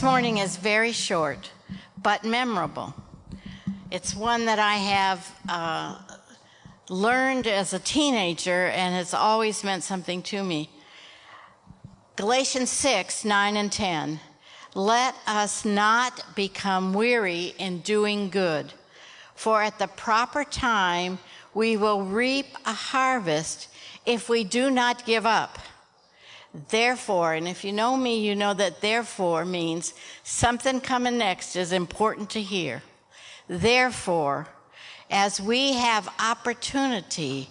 morning is very short, but memorable. It's one that I have learned as a teenager, and it's always meant something to me. Galatians 6, 9 and 10. Let us not become weary in doing good, for at the proper time we will reap a harvest if we do not give up. Therefore, and if you know me, you know that therefore means something coming next is important to hear. Therefore, as we have opportunity,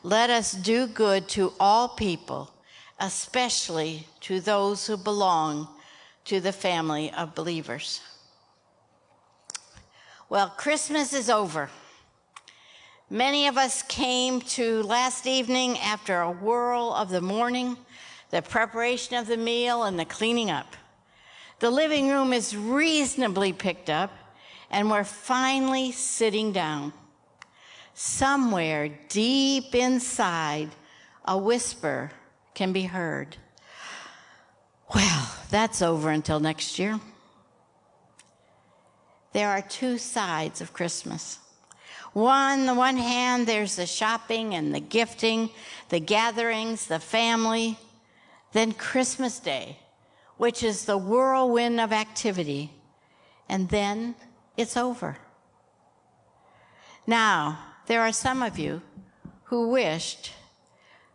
let us do good to all people, especially to those who belong to the family of believers. Well, Christmas is over. Many of us came to last evening after a whirl of the morning, the preparation of the meal, and the cleaning up. The living room is reasonably picked up, and we're finally sitting down. Somewhere deep inside, a whisper can be heard. Well, that's over until next year. There are two sides of Christmas. On the one hand, there's the shopping and the gifting, the gatherings, the family. Then Christmas Day, which is the whirlwind of activity. And then it's over. Now, there are some of you who wished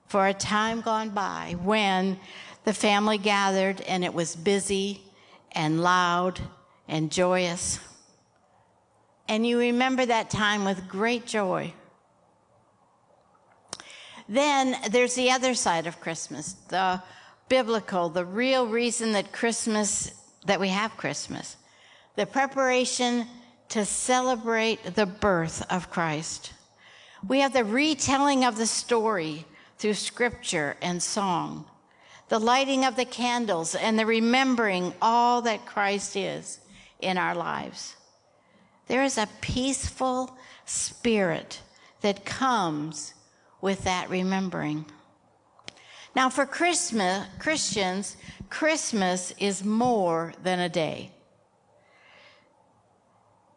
for a time gone by when the family gathered and it was busy and loud and joyous. And you remember that time with great joy. Then there's the other side of Christmas, the biblical, the real reason that we have Christmas, the preparation to celebrate the birth of Christ. We have the retelling of the story through scripture and song, the lighting of the candles, and the remembering all that Christ is in our lives. There is a peaceful spirit that comes with that remembering. Now, for Christians, Christmas is more than a day.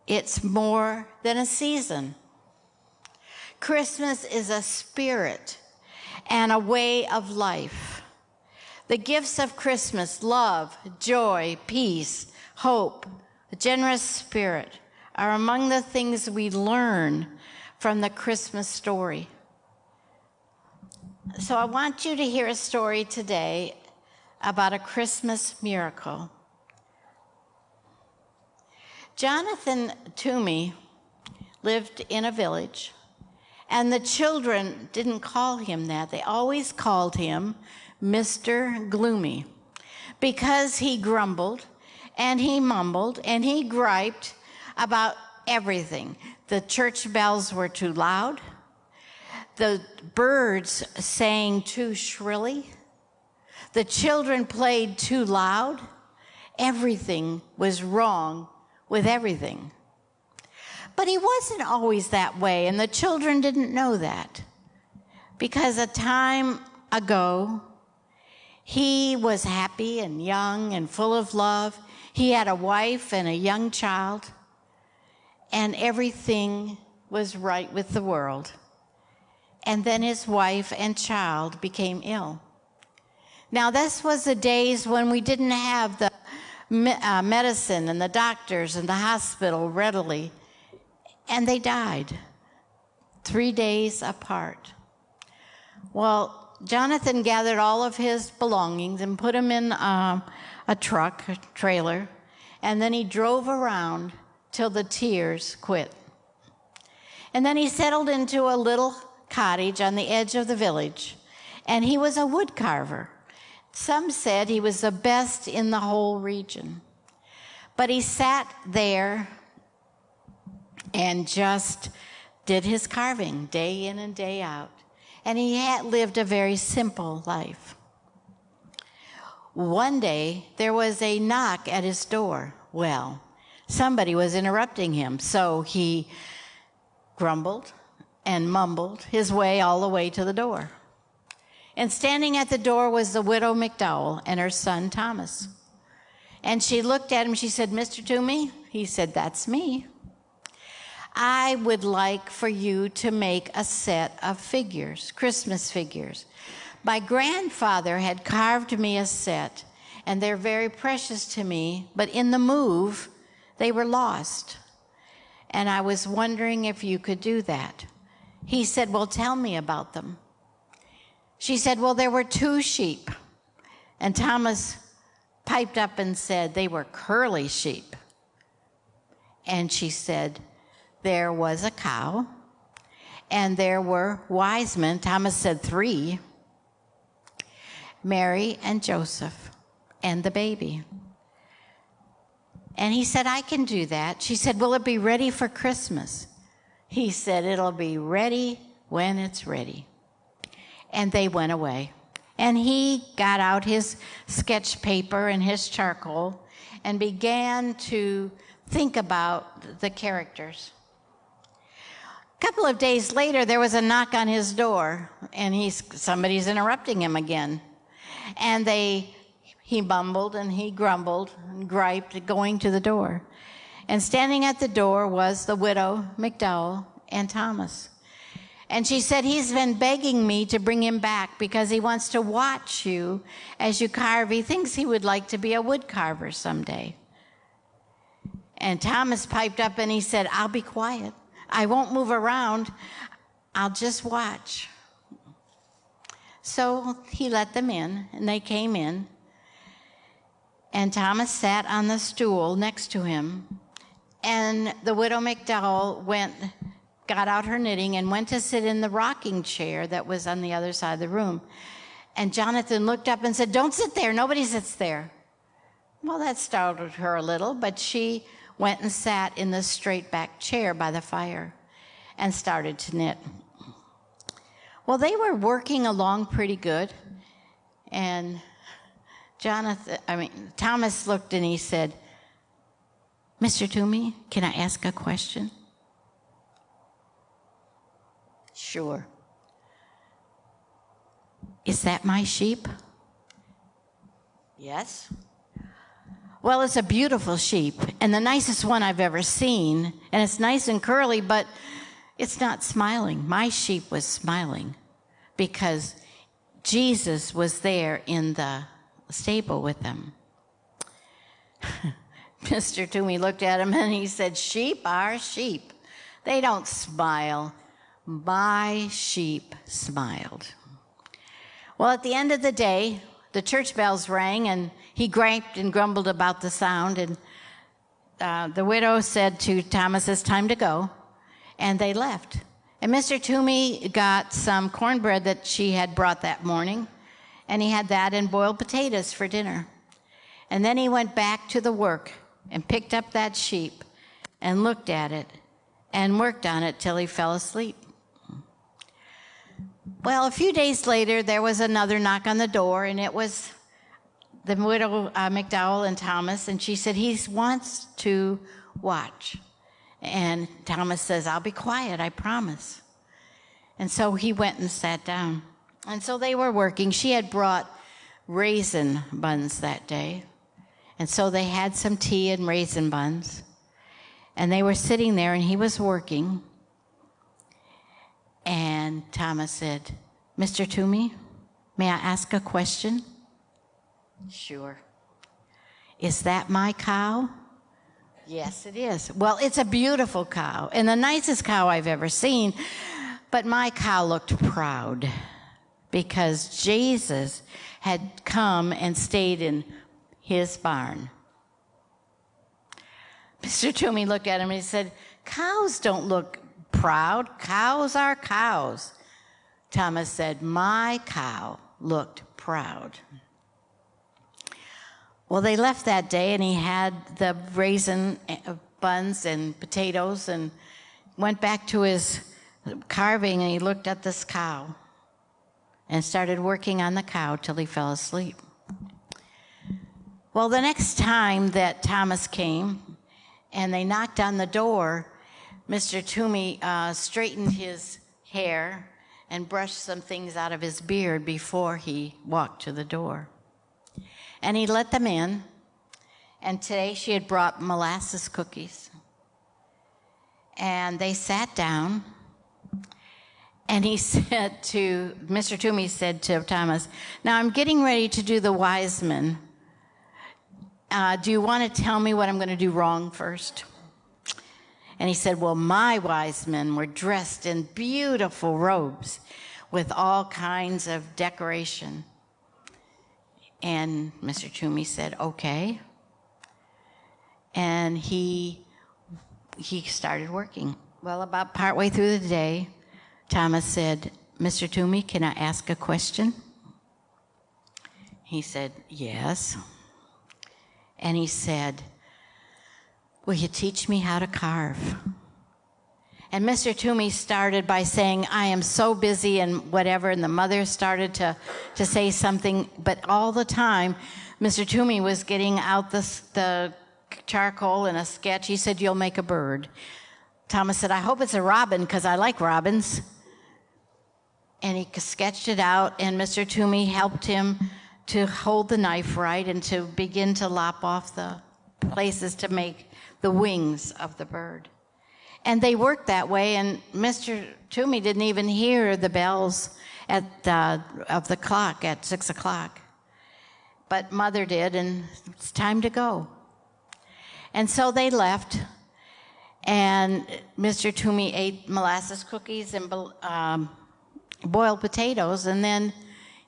It's more than a season. Christmas is a spirit and a way of life. The gifts of Christmas, love, joy, peace, hope, a generous spirit, are among the things we learn from the Christmas story. So I want you to hear a story today about a Christmas miracle. Jonathan Toomey lived in a village, and the children didn't call him that. They always called him Mr. Gloomy, because he grumbled and he mumbled and he griped about everything. The church bells were too loud. The birds sang too shrilly. The children played too loud. Everything was wrong with everything. But he wasn't always that way, and the children didn't know that. Because a time ago, he was happy and young and full of love. He had a wife and a young child, and everything was right with the world. And then his wife and child became ill. Now, this was the days when we didn't have the medicine and the doctors and the hospital readily, and they died 3 days apart. Well, Jonathan gathered all of his belongings and put them in a truck, a trailer, and then he drove around till the tears quit. And then he settled into a little cottage on the edge of the village, and he was a wood carver. Some said he was the best in the whole region. But he sat there and just did his carving day in and day out. And he had lived a very simple life. One day, there was a knock at his door. Well, somebody was interrupting him, so he grumbled and mumbled his way all the way to the door. And standing at the door was the widow McDowell and her son Thomas. And she looked at him, she said, "Mr. Toomey?" He said, "That's me. I would like for you to make a set of figures, Christmas figures. My grandfather had carved me a set, and they're very precious to me, but in the move, they were lost. And I was wondering if you could do that." He said, "Well, tell me about them." She said, "Well, there were 2 sheep." And Thomas piped up and said, "They were curly sheep." And she said, "There was a cow, and there were wise men." Thomas said 3, Mary and Joseph and the baby. And he said, "I can do that." She said, "Will it be ready for Christmas?" He said, "It'll be ready when it's ready." And they went away. And he got out his sketch paper and his charcoal and began to think about the characters. A couple of days later, there was a knock on his door, and somebody's interrupting him again. And he mumbled and he grumbled and griped, going to the door. And standing at the door was the widow McDowell and Thomas. And she said, "He's been begging me to bring him back because he wants to watch you as you carve. He thinks he would like to be a wood carver someday." And Thomas piped up and he said, "I'll be quiet. I won't move around. I'll just watch." So he let them in, and they came in. And Thomas sat on the stool next to him. And the widow McDowell got out her knitting and went to sit in the rocking chair that was on the other side of the room. And Jonathan looked up and said, "Don't sit there. Nobody sits there." Well, that startled her a little, but she went and sat in the straight back chair by the fire and started to knit. Well, they were working along pretty good. And Thomas looked and he said, "Mr. Toomey, can I ask a question?" "Sure." "Is that my sheep?" "Yes." "Well, it's a beautiful sheep and the nicest one I've ever seen, and it's nice and curly, but it's not smiling. My sheep was smiling because Jesus was there in the stable with them." Mr. Toomey looked at him and he said, "Sheep are sheep. They don't smile. My sheep smiled." Well, at the end of the day, the church bells rang, and he griped and grumbled about the sound. And the widow said to Thomas, "It's time to go." And they left. And Mr. Toomey got some cornbread that she had brought that morning, and he had that and boiled potatoes for dinner. And then he went back to the work and picked up that sheep and looked at it and worked on it till he fell asleep. Well, a few days later, there was another knock on the door, and it was the widow McDowell and Thomas, and she said, "He wants to watch." And Thomas says, "I'll be quiet, I promise." And so he went and sat down. And so they were working. She had brought raisin buns that day. And so they had some tea and raisin buns. And they were sitting there, and he was working. And Thomas said, "Mr. Toomey, may I ask a question?" "Sure." "Is that my cow?" "Yes, it is." "Well, it's a beautiful cow and the nicest cow I've ever seen, but my cow looked proud because Jesus had come and stayed in his barn." Mr. Toomey looked at him and he said, "Cows don't look proud. Cows are cows." Thomas said, "My cow looked proud." Well, they left that day, and he had the raisin buns and potatoes and went back to his carving, and he looked at this cow and started working on the cow till he fell asleep. Well, the next time that Thomas came and they knocked on the door, Mr. Toomey straightened his hair and brushed some things out of his beard before he walked to the door. And he let them in, And today she had brought molasses cookies. And they sat down, and he said to, Mr. Toomey said to Thomas, "Now I'm getting ready to do the wise men. Do you want to tell me what I'm going to do wrong first?" And he said, "Well, my wise men were dressed in beautiful robes with all kinds of decoration." And Mr. Toomey said, "Okay." And he started working. Well, about partway through the day, Thomas said, "Mr. Toomey, can I ask a question?" He said, "Yes." And he said, "Will you teach me how to carve?" And Mr. Toomey started by saying, "I am so busy," and whatever, and the mother started to say something, but all the time, Mr. Toomey was getting out the charcoal and a sketch. He said, "You'll make a bird." Thomas said, "I hope it's a robin, because I like robins." And he sketched it out, and Mr. Toomey helped him to hold the knife right and to begin to lop off the places to make the wings of the bird. And they worked that way, and Mr. Toomey didn't even hear the bells of the clock at 6 o'clock. But Mother did, and it's time to go. And so they left, and Mr. Toomey ate molasses cookies and boiled potatoes, and then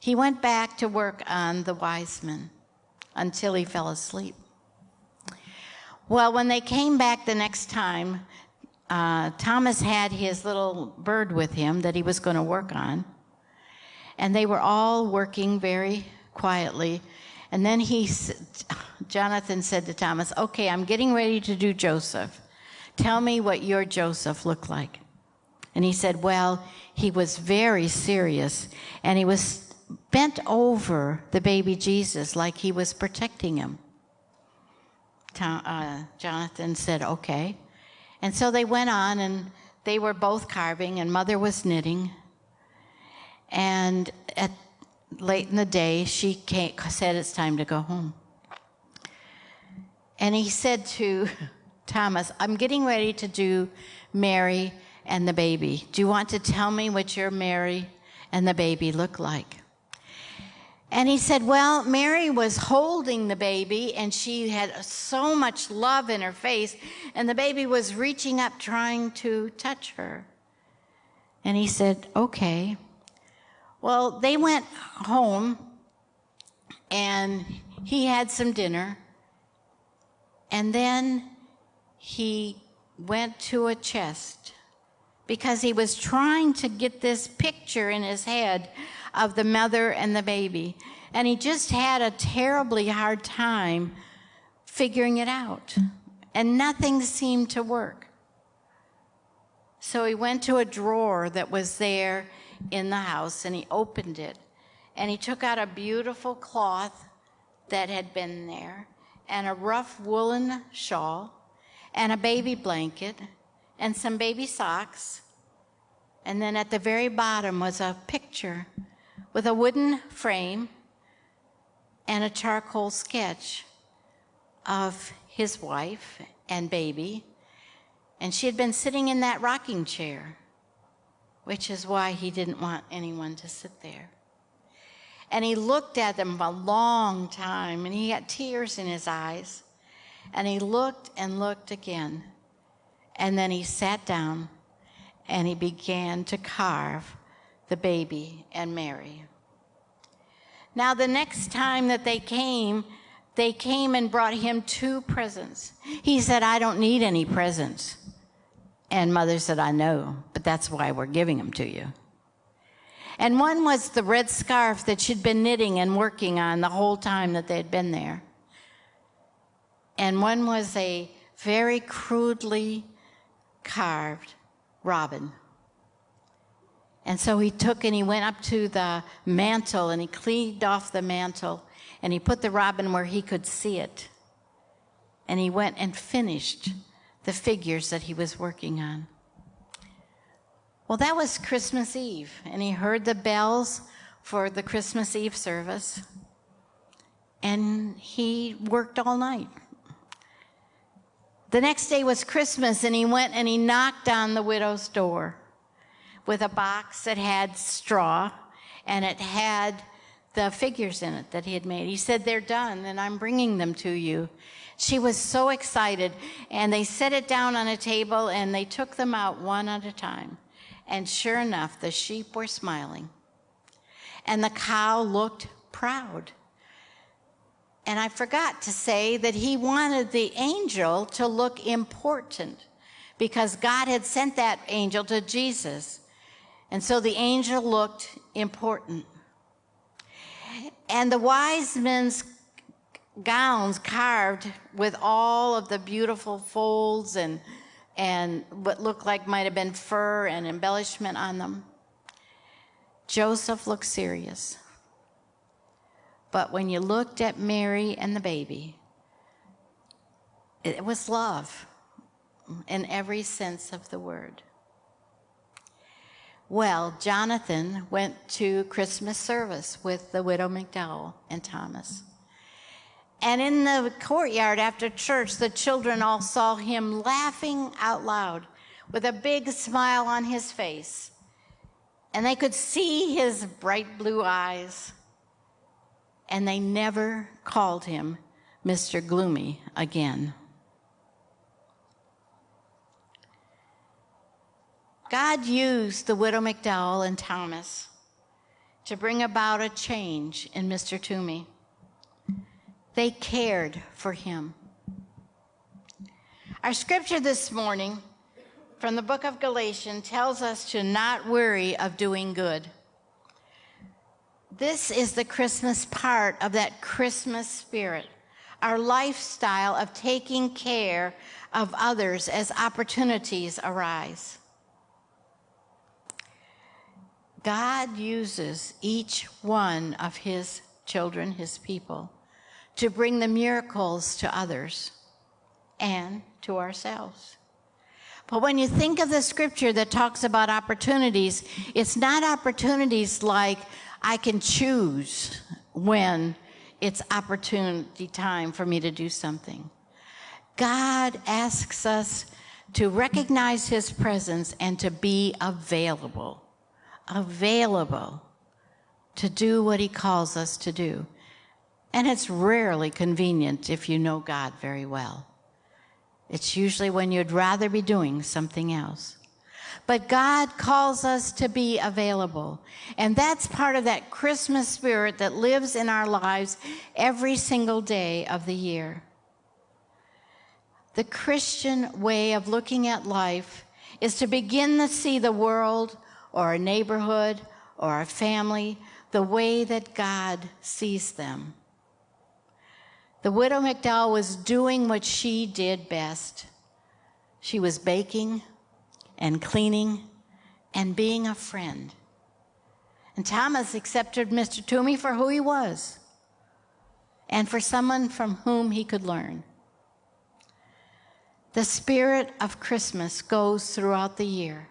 he went back to work on the wise men until he fell asleep. Well, when they came back the next time, Thomas had his little bird with him that he was going to work on, and they were all working very quietly. And then Jonathan said to Thomas, "Okay, I'm getting ready to do Joseph. Tell me what your Joseph looked like." And he said, "Well, he was very serious, and he was bent over the baby Jesus like he was protecting him." Jonathan said, "Okay." And so they went on, and they were both carving, and Mother was knitting. And late in the day, she said, "It's time to go home." And he said to Thomas, "I'm getting ready to do Mary and the baby. Do you want to tell me what your Mary and the baby look like?" And he said, "Well, Mary was holding the baby, and she had so much love in her face, and the baby was reaching up trying to touch her." And he said, "Okay." Well, they went home, and he had some dinner, and then he went to a chest because he was trying to get this picture in his head of the mother and the baby, and he just had a terribly hard time figuring it out, and nothing seemed to work. So he went to a drawer that was there in the house, and he opened it, and he took out a beautiful cloth that had been there, and a rough woolen shawl, and a baby blanket, and some baby socks. And then at the very bottom was a picture with a wooden frame and a charcoal sketch of his wife and baby. And she had been sitting in that rocking chair, which is why he didn't want anyone to sit there. And he looked at them a long time, and he had tears in his eyes. And he looked and looked again. And then he sat down, and he began to carve the baby and Mary. Now, the next time that they came and brought him 2 presents. He said, "I don't need any presents." And Mother said, "I know, but that's why we're giving them to you." And one was the red scarf that she'd been knitting and working on the whole time that they had been there. And one was a very crudely carved robin. And so he took and he went up to the mantle, and he cleaned off the mantle, and he put the robin where he could see it. And he went and finished the figures that he was working on. Well, that was Christmas Eve, and he heard the bells for the Christmas Eve service, and he worked all night. The next day was Christmas, and he went and he knocked on the widow's door with a box that had straw, and it had the figures in it that he had made. He said, "They're done, and I'm bringing them to you." She was so excited, and they set it down on a table, and they took them out one at a time. And sure enough, the sheep were smiling, and the cow looked proud. And I forgot to say that he wanted the angel to look important because God had sent that angel to Jesus. And so the angel looked important. And the wise men's gowns carved with all of the beautiful folds and what looked like might have been fur and embellishment on them. Joseph looked serious. But when you looked at Mary and the baby, it was love in every sense of the word. Well, Jonathan went to Christmas service with the widow McDowell and Thomas. And in the courtyard after church, the children all saw him laughing out loud with a big smile on his face. And they could see his bright blue eyes. And they never called him Mr. Gloomy again. God used the widow McDowell and Thomas to bring about a change in Mr. Toomey. They cared for him. Our scripture this morning from the book of Galatians tells us to not weary of doing good. This is the Christmas part of that Christmas spirit, our lifestyle of taking care of others as opportunities arise. God uses each one of his children, his people, to bring the miracles to others and to ourselves. But when you think of the scripture that talks about opportunities, it's not opportunities like I can choose when it's opportunity time for me to do something. God asks us to recognize his presence and to be available to do what he calls us to do. And it's rarely convenient if you know God very well. It's usually when you'd rather be doing something else. But God calls us to be available. And that's part of that Christmas spirit that lives in our lives every single day of the year. The Christian way of looking at life is to begin to see the world or a neighborhood or a family the way that God sees them. The widow McDowell was doing what she did best. She was baking and cleaning and being a friend. And Thomas accepted Mr. Toomey for who he was and for someone from whom he could learn. The spirit of Christmas goes throughout the year,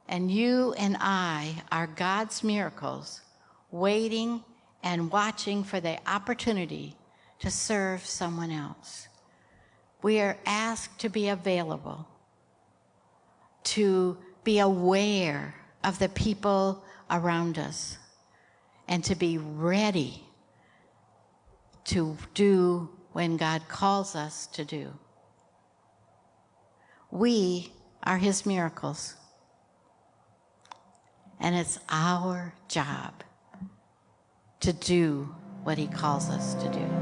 and you and I are God's miracles, waiting and watching for the opportunity to serve someone else. We are asked to be available, to be aware of the people around us, and to be ready to do when God calls us to do. We are his miracles, and it's our job to do what he calls us to do.